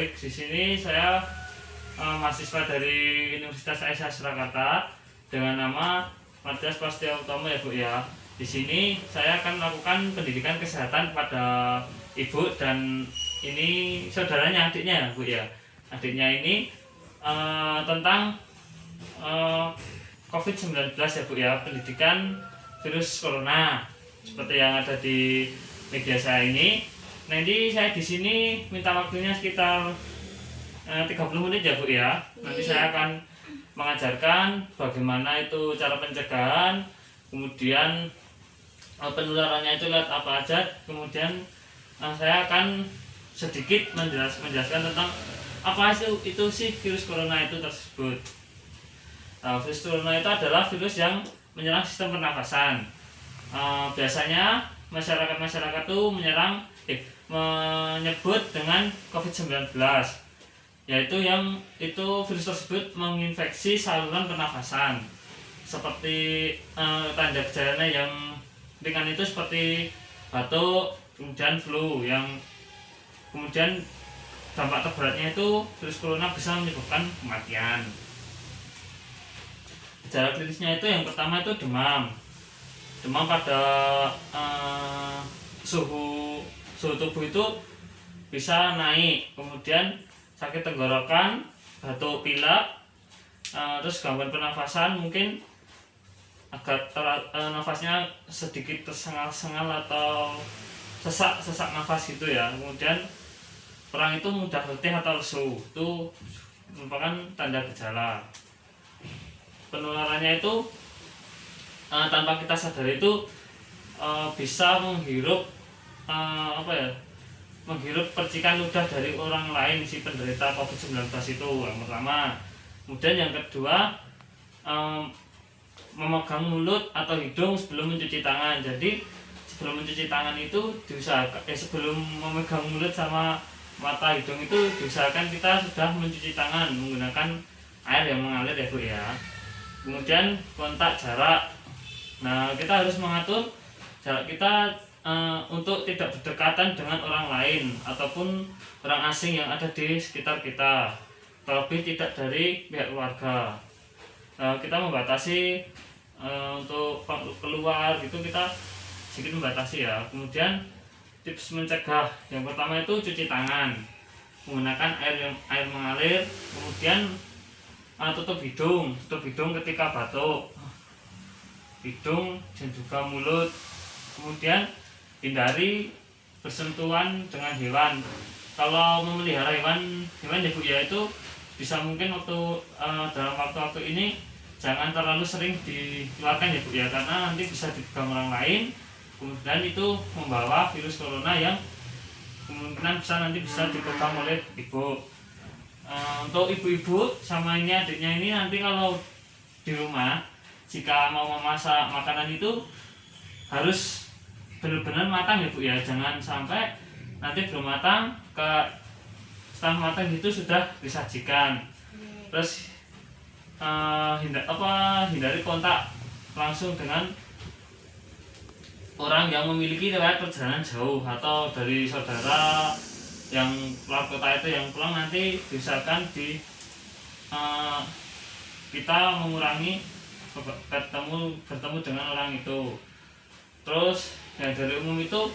baik. Di sini saya mahasiswa dari Universitas Aisyah Surakarta dengan nama Matias Prasetyo Utomo ya Bu ya. Di sini saya akan melakukan pendidikan kesehatan pada ibu dan ini saudaranya, adiknya ya Bu ya. Adiknya ini tentang COVID-19 ya Bu ya, pendidikan virus corona seperti yang ada di media saya ini. Nanti saya di sini minta waktunya sekitar 30 menit ya Bu ya. Nanti saya akan mengajarkan bagaimana itu cara pencegahan, kemudian penularannya itu lewat apa aja, kemudian saya akan sedikit menjelaskan tentang apa itu sih virus corona itu tersebut. Virus corona itu adalah virus yang menyerang sistem pernafasan. Biasanya masyarakat itu menyebut dengan COVID-19, yaitu virus tersebut menginfeksi saluran pernafasan. Seperti tanda gejalanya yang ringan itu seperti batuk, kemudian flu, yang kemudian dampak terberatnya itu virus corona bisa menyebabkan kematian. Gejala klinisnya itu yang pertama itu demam pada suhu tubuh itu bisa naik, kemudian sakit tenggorokan, batuk pilek, terus gangguan pernafasan, mungkin agak nafasnya sedikit tersengal-sengal atau sesak nafas gitu ya. Kemudian orang itu mudah letih atau lesu, itu merupakan tanda gejala. Penularannya itu tanpa kita sadari itu bisa menghirup menghirup percikan ludah dari orang lain si penderita COVID-19 itu yang pertama. Kemudian yang kedua, memegang mulut atau hidung sebelum mencuci tangan. Jadi sebelum mencuci tangan itu diusahakan sebelum memegang mulut sama mata hidung itu diusahakan kita sudah mencuci tangan menggunakan air yang mengalir ya Bu ya. Kemudian kontak jarak. Nah, kita harus mengatur jarak kita untuk tidak berdekatan dengan orang lain ataupun orang asing yang ada di sekitar kita, terlebih tidak dari pihak keluarga. Kita membatasi untuk keluar gitu, kita sedikit membatasi ya. Kemudian tips mencegah yang pertama itu cuci tangan menggunakan air mengalir. Kemudian tutup hidung ketika batuk, hidung dan juga mulut. Kemudian hindari bersentuhan dengan hewan. Kalau memelihara hewan ya Bu ya, itu bisa mungkin dalam waktu ini jangan terlalu sering dikeluarkan ya Bu ya, karena nanti bisa dipegang orang lain, kemudian itu membawa virus corona yang kemungkinan bisa dipegang oleh ibu. Untuk ibu-ibu sama ini adiknya ini, nanti kalau di rumah jika mau memasak makanan itu harus benar-benar matang ya Bu ya, jangan sampai nanti belum matang setengah matang itu sudah disajikan. Terus hindari kontak langsung dengan orang yang memiliki riwayat perjalanan jauh atau dari saudara yang keluar kota itu yang pulang, nanti diusahakan kita mengurangi bertemu dengan orang itu. Terus yang dari umum itu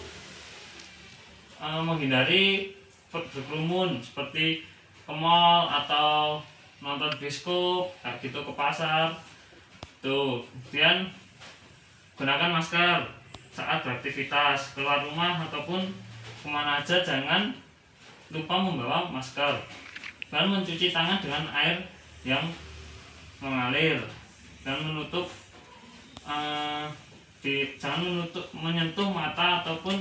menghindari berkerumun seperti ke mall atau nonton bioskop kayak gitu, ke pasar tuh. Kemudian gunakan masker saat beraktivitas keluar rumah ataupun kemana aja, jangan lupa membawa masker, dan mencuci tangan dengan air yang mengalir, dan jangan menyentuh mata ataupun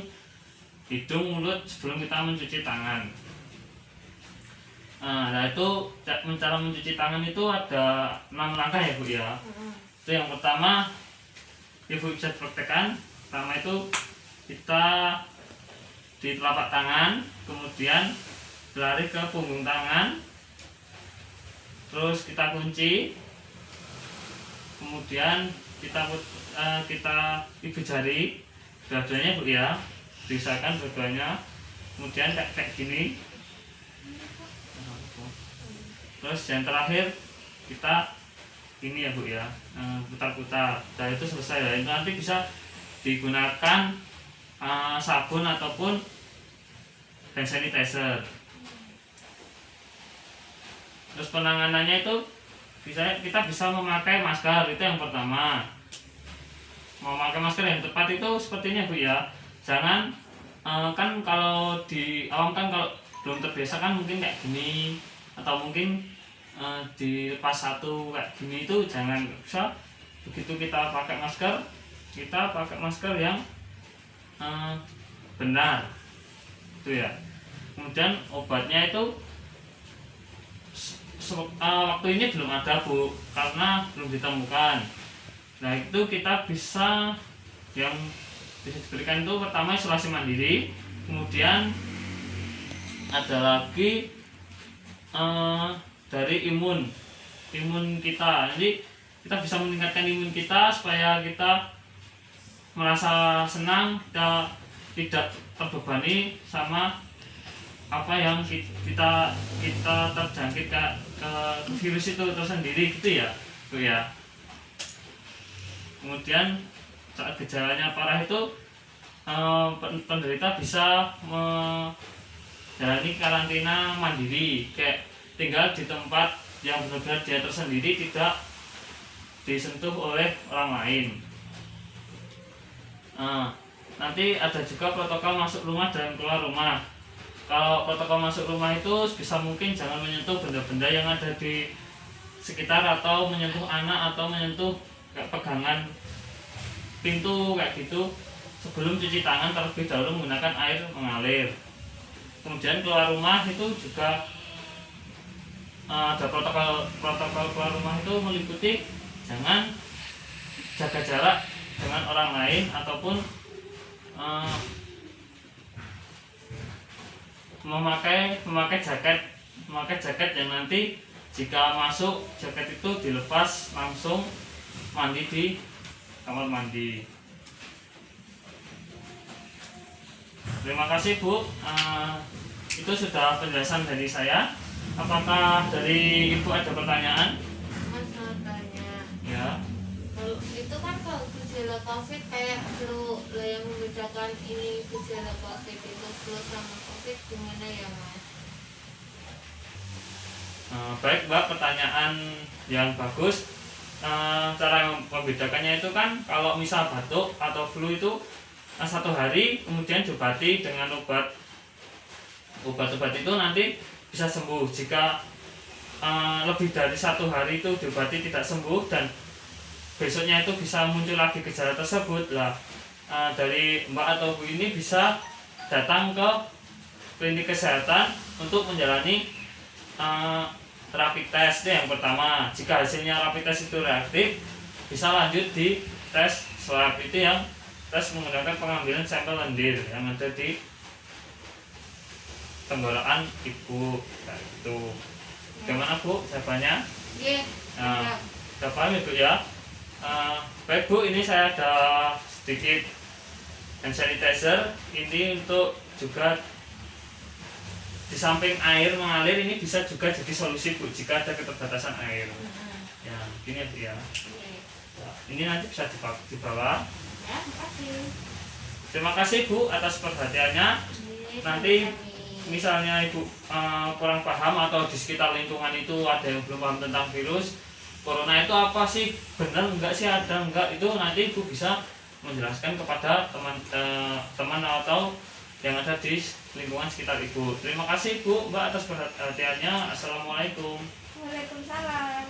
hidung, mulut sebelum kita mencuci tangan. Nah itu cara mencuci tangan itu ada 6 langkah ya Bu ya. Itu yang pertama, Ibu bisa praktekkan. Pertama itu kita di telapak tangan, kemudian berlari ke punggung tangan, terus kita kunci, kemudian kita ibu jari dua-duanya Bu ya, diusahakan dua-duanya, kemudian kayak gini, Terus yang terakhir kita ini ya Bu ya, putar-putar. Nah itu selesai ya. Itu nanti bisa digunakan sabun ataupun hand sanitizer. Terus penanganannya itu kita bisa memakai masker, itu yang pertama. Memakai masker yang tepat itu sepertinya Bu ya. Jangan kan kalau di awam kan kalau belum terbiasa kan mungkin kayak gini, atau mungkin dilepas satu kayak gini, itu jangan. Bisa begitu kita pakai masker yang benar itu ya. Kemudian obatnya itu waktu ini belum ada Bu, karena belum ditemukan. Nah itu kita bisa yang bisa diberikan itu pertama isolasi mandiri, kemudian ada lagi dari imun kita. Jadi kita bisa meningkatkan imun kita supaya kita merasa senang, kita tidak terbebani sama apa yang kita terjangkit ke virus itu tersendiri gitu ya Bu ya. Kemudian saat gejalanya parah itu penderita bisa menjalani karantina mandiri, kayak tinggal di tempat yang benar-benar dia tersendiri, tidak disentuh oleh orang lain. Nanti ada juga protokol masuk rumah dan keluar rumah. Kalau protokol masuk rumah itu bisa mungkin jangan menyentuh benda-benda yang ada di sekitar, atau menyentuh anak, atau menyentuh kayak pegangan pintu kayak gitu, sebelum cuci tangan terlebih dahulu menggunakan air mengalir. Kemudian keluar rumah itu juga ada protokol keluar rumah itu meliputi jangan jaga jarak dengan orang lain, ataupun memakai jaket yang nanti jika masuk jaket itu dilepas langsung mandi di kamar mandi. Terima kasih Bu, itu sudah penjelasan dari saya. Apakah dari Ibu ada pertanyaan? Mas mau tanya. Ya. Kalau itu kan kalau gejala COVID kayak flu, lah yang membedakan ini gejala COVID itu flu sama COVID gimana ya Mas? Baik Mbak, pertanyaan yang bagus. Cara membedakannya itu kan kalau misal batuk atau flu itu 1 hari kemudian diobati dengan obat-obat itu nanti bisa sembuh. Jika lebih dari 1 hari itu diobati tidak sembuh dan besoknya itu bisa muncul lagi gejala tersebut, lah dari Mbak atau Bu ini bisa datang ke klinik kesehatan untuk menjalani rapid test. Itu yang pertama. Jika hasilnya rapid test itu reaktif, bisa lanjut di tes swab, itu yang tes menggunakan pengambilan sampel lendir yang ada di tenggorokan Ibu. Nah, itu gimana Bu jawabannya? Iya. Udah paham ya Bu ya? Baik Bu, ini saya ada sedikit hand sanitizer. Ini untuk juga di samping air mengalir, ini bisa juga jadi solusi Bu jika ada keterbatasan air. Ya, gini ya Bu ya. Ini nanti bisa dibawa. Ya, makasih. Terima kasih Bu atas perhatiannya. Nanti misalnya Ibu kurang paham atau di sekitar lingkungan itu ada yang belum paham tentang virus corona itu apa sih, benar enggak sih, ada enggak, itu nanti Ibu bisa menjelaskan kepada teman-teman atau yang ada di lingkungan sekitar Ibu. Terima kasih Bu, Mbak atas perhatiannya. Assalamualaikum. Waalaikumsalam.